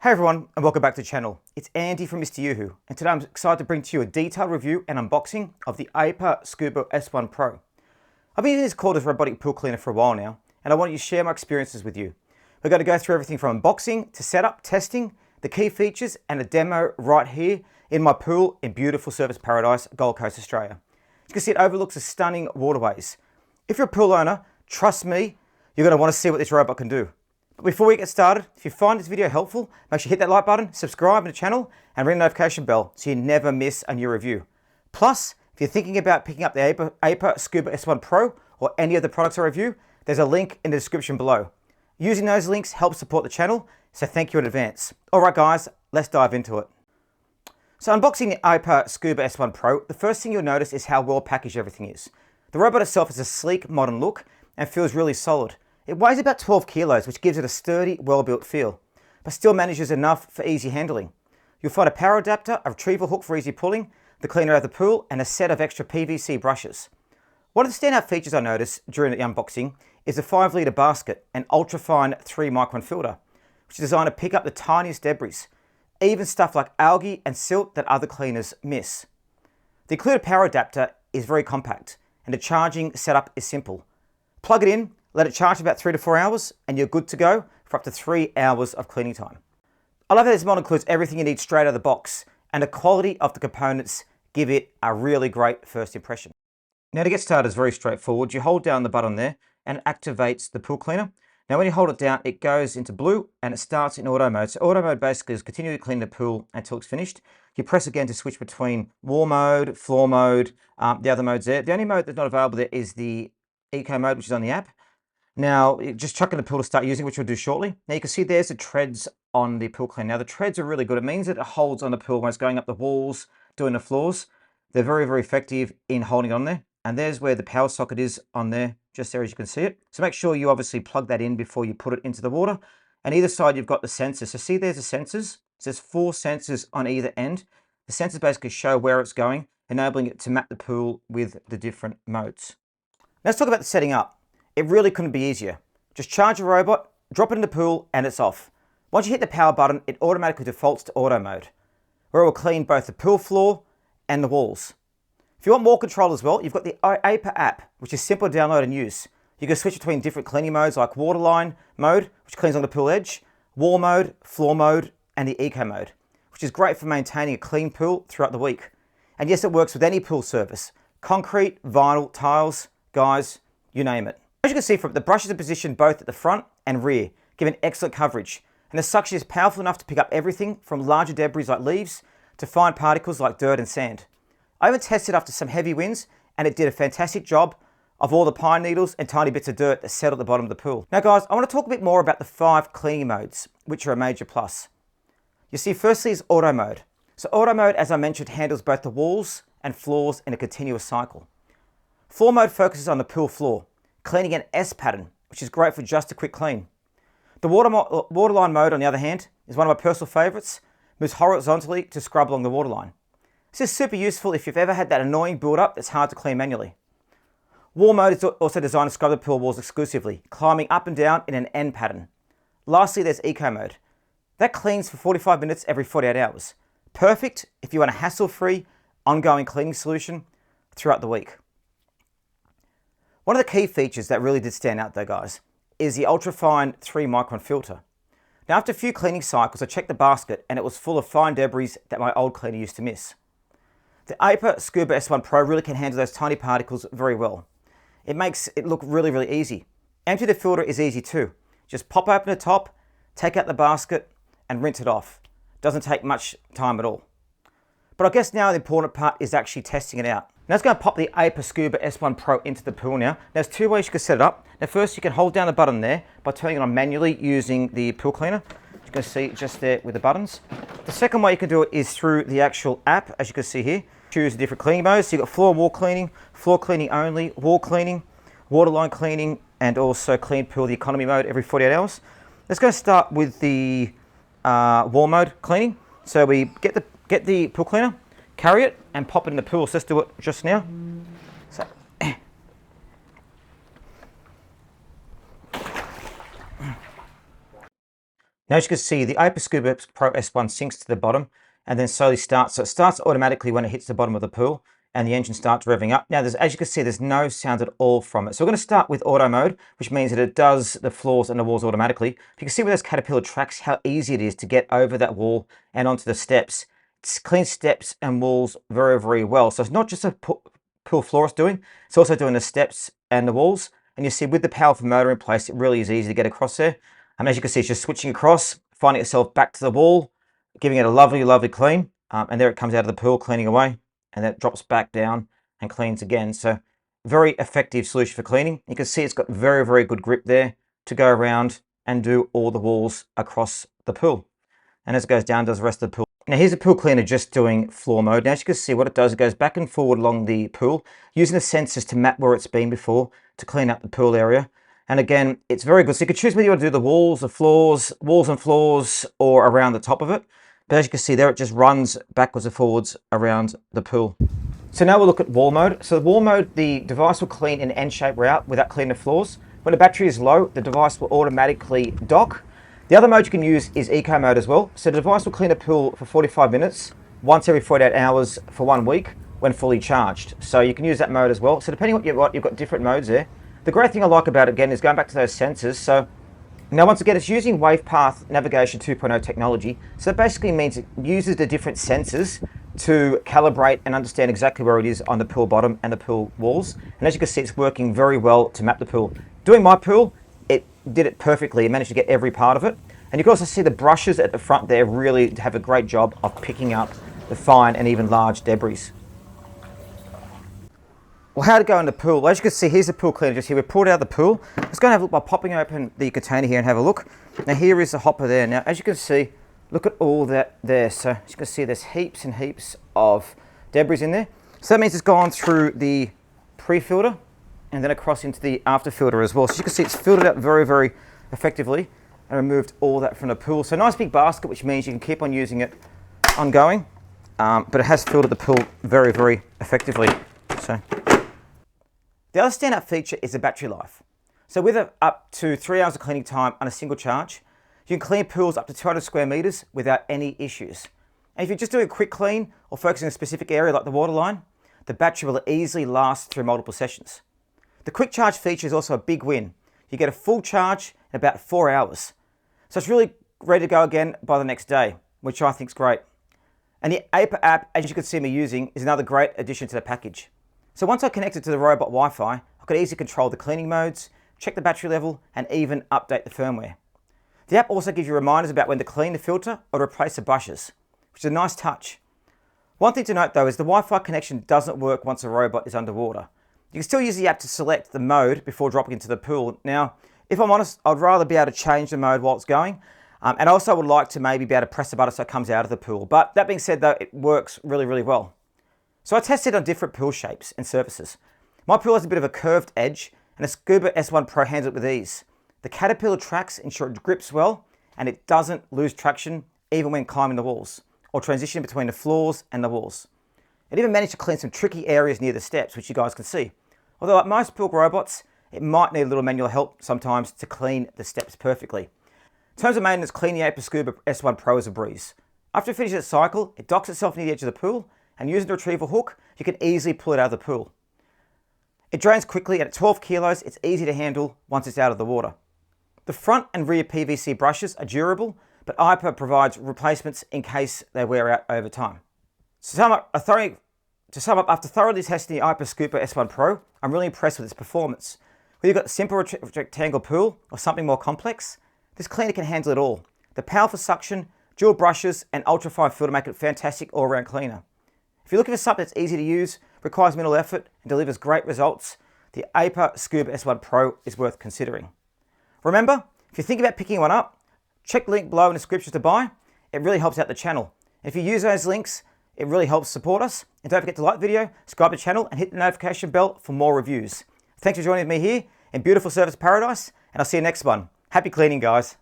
Hey everyone, and welcome back to the channel. It's Andy from Mr. Yoo-Hoo, and today I'm excited to bring to you a detailed review and unboxing of the Aipa Scuba S1 Pro. I've been using this cordless robotic pool cleaner for a while now, and I want to share my experiences with you. We're going to go through everything from unboxing to setup, testing, the key features, and a demo right here in my pool in beautiful Surfers Paradise, Gold Coast, Australia. You can see it overlooks the stunning waterways. If you're a pool owner, trust me, you're going to want to see what this robot can do. But before we get started, if you find this video helpful, make sure you hit that like button, subscribe to the channel, and ring the notification bell so you never miss a new review. Plus, if you're thinking about picking up the Aipa Scuba S1 Pro or any of the products I review, there's a link in the description below. Using those links helps support the channel, so thank you in advance. Alright guys, let's dive into it. So unboxing the Aipa Scuba S1 Pro, the first thing you'll notice is how well packaged everything is. The robot itself has a sleek, modern look and feels really solid. It weighs about 12 kilos, which gives it a sturdy, well-built feel, but still manages enough for easy handling. You'll find a power adapter, a retrieval hook for easy pulling, the cleaner out of the pool, and a set of extra PVC brushes. One of the standout features I noticed during the unboxing is the 5-litre basket and ultra-fine 3-micron filter, which is designed to pick up the tiniest debris, even stuff like algae and silt that other cleaners miss. The included power adapter is very compact, and the charging setup is simple. Plug it in, let it charge for about 3 to 4 hours, and you're good to go for up to 3 hours of cleaning time. I love that this model includes everything you need straight out of the box, and the quality of the components give it a really great first impression. Now to get started is very straightforward. You hold down the button there and it activates the pool cleaner. Now when you hold it down, it goes into blue and it starts in auto mode. So auto mode basically is continue to clean the pool until it's finished. You press again to switch between wall mode, floor mode, the other modes there. The only mode that's not available there is the eco mode, which is on the app. Now, just chuck in the pool to start using, which we'll do shortly. Now you can see there's the treads on the pool cleaner. Now the treads are really good. It means that it holds on the pool when it's going up the walls, doing the floors. They're very, very effective in holding on there. And there's where the power socket is on there, just there as you can see it. So make sure you obviously plug that in before you put it into the water. And either side you've got the sensors. So see there's the sensors. So there's 4 sensors on either end. The sensors basically show where it's going, enabling it to map the pool with the different modes. Now let's talk about the setting up. It really couldn't be easier. Just charge your robot, drop it in the pool, and it's off. Once you hit the power button, it automatically defaults to auto mode, where it will clean both the pool floor and the walls. If you want more control as well, you've got the Aipa app, which is simple to download and use. You can switch between different cleaning modes like waterline mode, which cleans on the pool edge, wall mode, floor mode, and the eco mode, which is great for maintaining a clean pool throughout the week. And yes, it works with any pool surface: concrete, vinyl, tiles, guys, you name it. As you can see, the brushes are positioned both at the front and rear, giving excellent coverage. And the suction is powerful enough to pick up everything from larger debris like leaves to fine particles like dirt and sand. I even tested after some heavy winds, and it did a fantastic job of all the pine needles and tiny bits of dirt that settle at the bottom of the pool. Now guys, I want to talk a bit more about the 5 cleaning modes, which are a major plus. You see, firstly is auto mode. So auto mode, as I mentioned, handles both the walls and floors in a continuous cycle. Floor mode focuses on the pool floor, cleaning an S pattern, which is great for just a quick clean. The waterline mode, on the other hand, is one of my personal favorites. Moves horizontally to scrub along the waterline. This is super useful if you've ever had that annoying build-up that's hard to clean manually. Wall mode is also designed to scrub the pool walls exclusively, climbing up and down in an N pattern. Lastly, there's eco mode. That cleans for 45 minutes every 48 hours. Perfect if you want a hassle-free, ongoing cleaning solution throughout the week. One of the key features that really did stand out though, guys, is the ultra-fine 3-micron filter. Now after a few cleaning cycles, I checked the basket and it was full of fine debris that my old cleaner used to miss. The Aipa Scuba S1 Pro really can handle those tiny particles very well. It makes it look really, really easy. Empty the filter is easy too. Just pop open the top, take out the basket and rinse it off. Doesn't take much time at all. But I guess now the important part is actually testing it out. Now let's go and pop the Aipa Scuba S1 Pro into the pool now. There's 2 ways you can set it up. Now first you can hold down the button there by turning it on manually using the pool cleaner. You can see just there with the buttons. The second way you can do it is through the actual app, as you can see here. Choose the different cleaning modes. So you've got floor and wall cleaning, floor cleaning only, wall cleaning, waterline cleaning, and also clean pool, the economy mode every 48 hours. Let's go start with the wall mode cleaning. So we get the pool cleaner, carry it and pop it in the pool. So let's do it just now. So, Now as you can see, the Aper Scuba Pro S1 sinks to the bottom and then slowly starts. So it starts automatically when it hits the bottom of the pool and the engine starts revving up. Now, as you can see, there's no sound at all from it. So we're going to start with auto mode, which means that it does the floors and the walls automatically. You can see with those Caterpillar tracks how easy it is to get over that wall and onto the steps. It cleans steps and walls very, very well. So it's not just a pool floor it's doing, it's also doing the steps and the walls. And you see with the powerful motor in place, it really is easy to get across there. And as you can see, it's just switching across, finding itself back to the wall, giving it a lovely, lovely clean. And there it comes out of the pool, cleaning away. And then it drops back down and cleans again. So very effective solution for cleaning. You can see it's got very, very good grip there to go around and do all the walls across the pool. And as it goes down, does the rest of the pool. Now here's a pool cleaner just doing floor mode. Now as you can see what it does, it goes back and forward along the pool, using the sensors to map where it's been before to clean up the pool area. And again, it's very good. So you can choose whether you want to do the walls, the floors, walls and floors, or around the top of it. But as you can see there, it just runs backwards and forwards around the pool. So now we'll look at wall mode. So the wall mode, the device will clean an N-shaped route without cleaning the floors. When the battery is low, the device will automatically dock. The other mode you can use is eco mode as well. So the device will clean a pool for 45 minutes, once every 48 hours for 1 week when fully charged. So you can use that mode as well. So depending on what you've got different modes there. The great thing I like about it again is going back to those sensors. So now, once again, it's using WavePath Navigation 2.0 technology. So it basically means it uses the different sensors to calibrate and understand exactly where it is on the pool bottom and the pool walls. And as you can see, it's working very well to map the pool. Doing my pool, it did it perfectly. It managed to get every part of it. And you can also see the brushes at the front there really have a great job of picking up the fine and even large debris. Well, how to go in the pool? Well, as you can see, here's the pool cleaner just here. We've pulled out the pool. Let's go and have a look by popping open the container here and have a look. Now here is the hopper there. Now, as you can see, look at all that there. So as you can see, there's heaps and heaps of debris in there. So that means it's gone through the pre-filter and then across into the after filter as well. So you can see it's filtered out very, very effectively and removed all that from the pool. So nice big basket, which means you can keep on using it ongoing, but it has filtered the pool very, very effectively. So the other standout feature is the battery life. So with up to 3 hours of cleaning time on a single charge, you can clean pools up to 200 square meters without any issues. And if you're just doing a quick clean or focusing on a specific area like the waterline, the battery will easily last through multiple sessions. The quick charge feature is also a big win. You get a full charge in about 4 hours. So it's really ready to go again by the next day, which I think is great. And the Aper app, as you can see me using, is another great addition to the package. So once I connected to the robot Wi-Fi, I could easily control the cleaning modes, check the battery level, and even update the firmware. The app also gives you reminders about when to clean the filter or to replace the brushes, which is a nice touch. One thing to note though is the Wi-Fi connection doesn't work once the robot is underwater. You can still use the app to select the mode before dropping into the pool. Now, if I'm honest, I'd rather be able to change the mode while it's going, and also would like to maybe be able to press the button so it comes out of the pool. But that being said though, it works really, really well. So I tested on different pool shapes and surfaces. My pool has a bit of a curved edge, and the Scuba S1 Pro handles it with ease. The Caterpillar tracks ensure it grips well, and it doesn't lose traction even when climbing the walls, or transition between the floors and the walls. It even managed to clean some tricky areas near the steps, which you guys can see. Although like most pool robots, it might need a little manual help sometimes to clean the steps perfectly. In terms of maintenance, cleaning the Aper Scuba S1 Pro is a breeze. After it finishes its cycle, it docks itself near the edge of the pool, and using the retrieval hook, you can easily pull it out of the pool. It drains quickly, and at 12 kilos, it's easy to handle once it's out of the water. The front and rear PVC brushes are durable, but Aper provides replacements in case they wear out over time. To sum up, after thoroughly testing the Aper Scuba S1 Pro, I'm really impressed with its performance. Whether you've got a simple rectangle pool or something more complex, this cleaner can handle it all. The powerful suction, dual brushes, and ultra-fine filter make it a fantastic all-round cleaner. If you're looking for something that's easy to use, requires minimal effort, and delivers great results, the Aper Scuba S1 Pro is worth considering. Remember, if you're thinking about picking one up, check the link below in the description to buy. It really helps out the channel. If you use those links, it really helps support us. And don't forget to like the video, subscribe to the channel, and hit the notification bell for more reviews. Thanks for joining me here in beautiful Surface Paradise, and I'll see you next one. Happy cleaning, guys.